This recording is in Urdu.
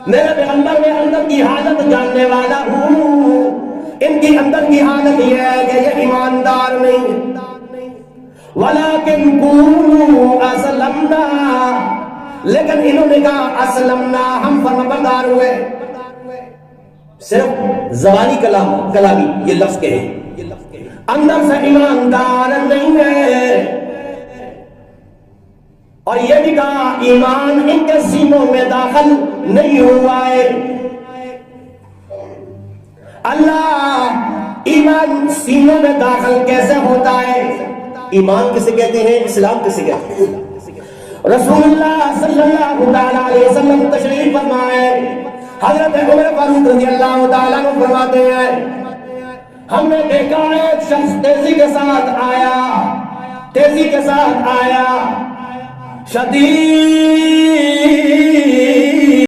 میرے پیغمبر میں اندر کی حالت جاننے والا ہوں، ان کی اندر کی حالت یہ ہے کہ یہ ایماندار نہیں، وَلَكِنْ قُولُوا أَسْلَمْنَا، لیکن انہوں نے کہا اسلمنا، ہم فرمانبردار ہوئے. صرف زبانی کلامی یہ لفظ کہے، اندر سے ایماندار نہیں ہے. اور یہ بھی کہا ایمان ان کے سینوں میں داخل نہیں ہوا ہے. اللہ ایمان سینوں میں داخل کیسے ہوتا ہے؟ ایمان کسے کہتے ہیں؟ اسلام کسے کہتے ہیں؟ رسول اللہ صلی اللہ علیہ وسلم تشریف فرمائے، حضرت عمر فاروق رضی اللہ تعالیٰ عنہ فرماتے ہیں ہم نے دیکھا ایک شخص تیزی کے ساتھ آیا، شدید